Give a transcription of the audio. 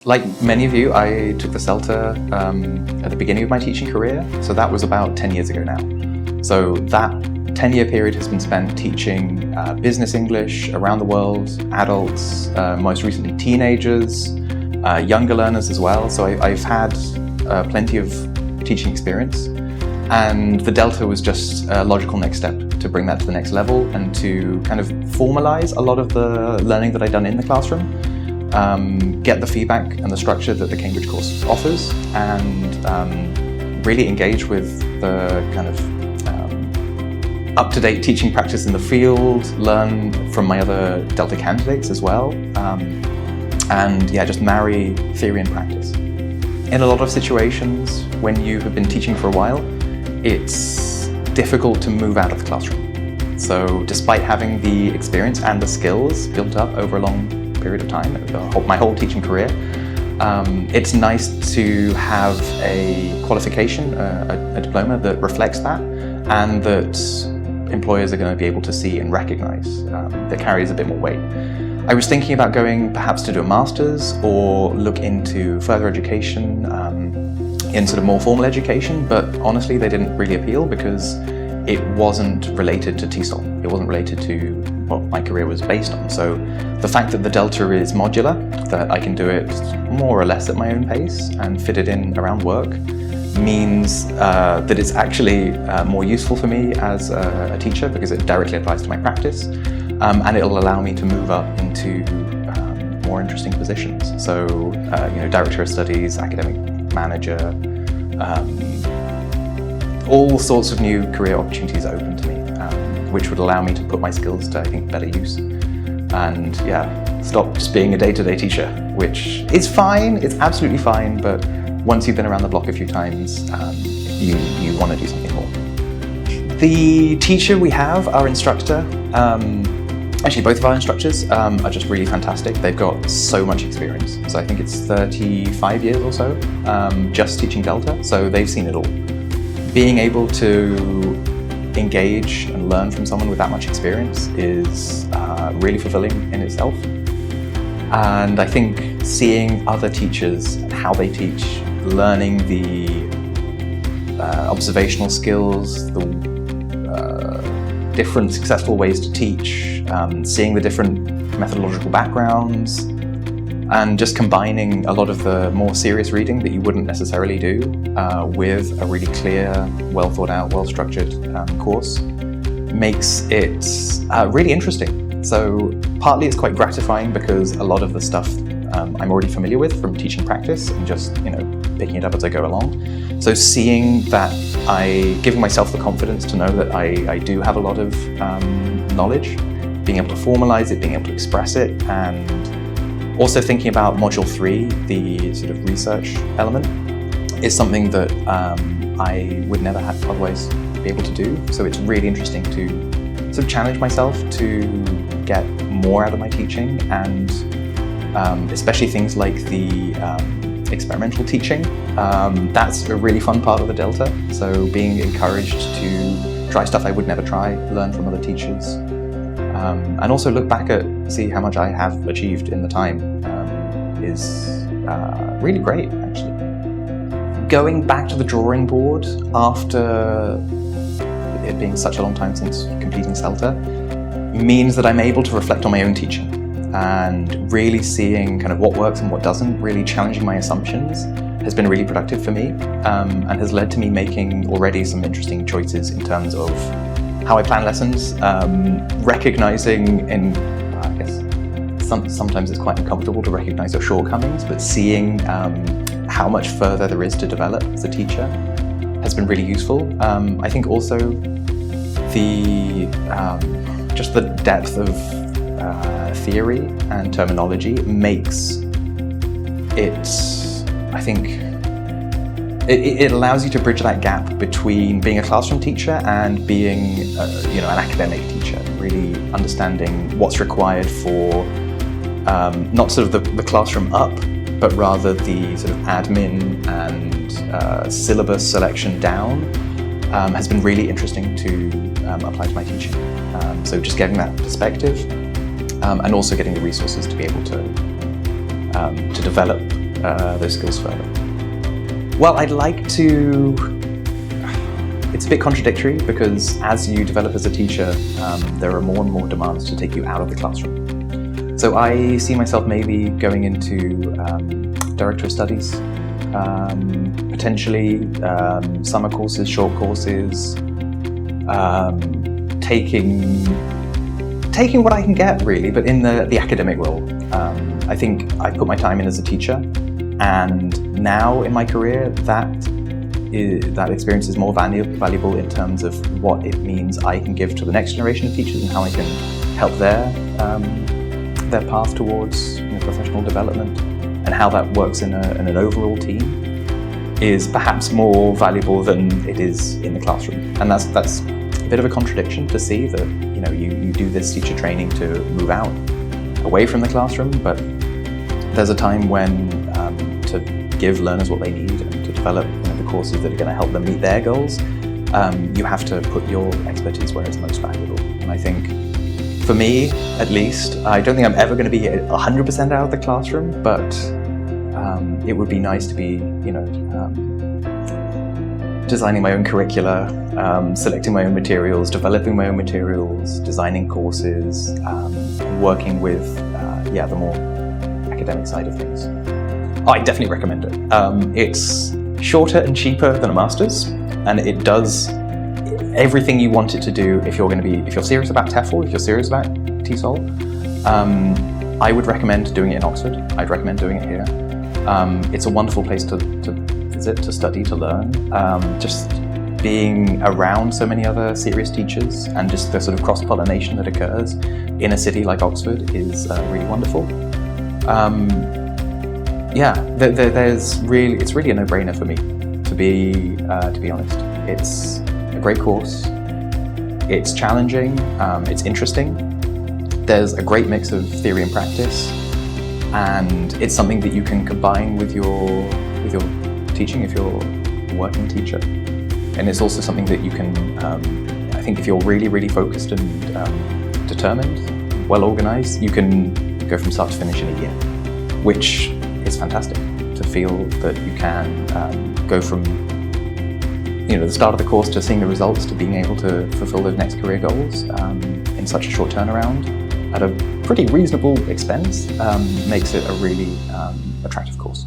Like many of you, I took the CELTA at the beginning of my teaching career, so that was about 10 years ago now. So that 10-year period has been spent teaching business English around the world, adults, most recently teenagers, younger learners as well. So I've had plenty of teaching experience, and the Delta was just a logical next step to bring that to the next level and to kind of formalize a lot of the learning that I'd done in the classroom. Get the feedback and the structure that the Cambridge course offers, and really engage with the kind of up-to-date teaching practice in the field, learn from my other Delta candidates as well, and yeah, just marry theory and practice. In a lot of situations, when you have been teaching for a while, it's difficult to move out of the classroom. So despite having the experience and the skills built up over a long period of time, my whole teaching career, it's nice to have a qualification, a diploma that reflects that, and that employers are going to be able to see and recognize, that carries a bit more weight. I was thinking about going perhaps to do a master's or look into further education in sort of more formal education, but honestly they didn't really appeal because it wasn't related to TESOL. It wasn't related to what my career was based on. So the fact that the Delta is modular, that I can do it more or less at my own pace and fit it in around work, means that it's actually more useful for me as a teacher because it directly applies to my practice, and it'll allow me to move up into more interesting positions. So, Director of Studies, Academic Manager, all sorts of new career opportunities are open to me, which would allow me to put my skills to, I think, better use. And yeah, stop just being a day-to-day teacher, which is fine, it's absolutely fine, but once you've been around the block a few times, you want to do something more. The teacher we have, our instructor, actually both of our instructors are just really fantastic. They've got so much experience. So I think it's 35 years or so just teaching Delta, so they've seen it all. Being able to engage and learn from someone with that much experience is really fulfilling in itself. And I think seeing other teachers and how they teach, learning the observational skills, the different successful ways to teach, seeing the different methodological backgrounds, and just combining a lot of the more serious reading that you wouldn't necessarily do with a really clear, well thought out, well structured course makes it really interesting. So partly it's quite gratifying because a lot of the stuff I'm already familiar with from teaching practice and just picking it up as I go along. So seeing that, giving myself the confidence to know that I do have a lot of knowledge, being able to formalize it, being able to express it, and also thinking about Module 3, the sort of research element, is something that I would never have otherwise be able to do. So it's really interesting to sort of challenge myself to get more out of my teaching, and especially things like the experimental teaching. That's a really fun part of the Delta. So being encouraged to try stuff I would never try, learn from other teachers, and also look back at, see how much I have achieved in the time is really great, actually. Going back to the drawing board after it being such a long time since completing CELTA means that I'm able to reflect on my own teaching and really seeing kind of what works and what doesn't, really challenging my assumptions has been really productive for me, and has led to me making already some interesting choices in terms of how I plan lessons, recognizing I guess sometimes it's quite uncomfortable to recognize your shortcomings, but seeing how much further there is to develop as a teacher has been really useful. I think also just the depth of theory and terminology makes it, I think, it allows you to bridge that gap between being a classroom teacher and being an academic teacher, really understanding what's required for not sort of the classroom up, but rather the sort of admin and syllabus selection down has been really interesting to apply to my teaching. So just getting that perspective and also getting the resources to be able to develop those skills further? Well, I'd like to. It's a bit contradictory because as you develop as a teacher, there are more and more demands to take you out of the classroom. So I see myself maybe going into Director of Studies, potentially summer courses, short courses, taking what I can get really, but in the academic role. I think I put my time in as a teacher, and now in my career that experience is more valuable in terms of what it means I can give to the next generation of teachers and how I can help their path towards professional development, and how that works in an overall team is perhaps more valuable than it is in the classroom. And that's a bit of a contradiction to see that you do this teacher training to move out away from the classroom, but there's a time when to give learners what they need and to develop the courses that are going to help them meet their goals, you have to put your expertise where it's most valuable. And I think, for me at least, I don't think I'm ever going to be 100% out of the classroom, but it would be nice to be, designing my own curricula, selecting my own materials, developing my own materials, designing courses, working with the more academic side of things. I definitely recommend it. It's shorter and cheaper than a master's, and it does everything you want it to do if you're serious about TEFL, if you're serious about TESOL. I would recommend doing it in Oxford. I'd recommend doing it here. It's a wonderful place to visit, to study, to learn. Just being around so many other serious teachers and just the sort of cross-pollination that occurs in a city like Oxford is really wonderful. It's really a no-brainer for me, to be honest. It's a great course. It's challenging. It's interesting. There's a great mix of theory and practice, and it's something that you can combine with your teaching if you're a working teacher. And it's also something that you can, I think, if you're really, really focused and determined, well organized, you can go from start to finish in a year, which is fantastic to feel that you can go from the start of the course to seeing the results to being able to fulfill those next career goals in such a short turnaround at a pretty reasonable expense makes it a really attractive course.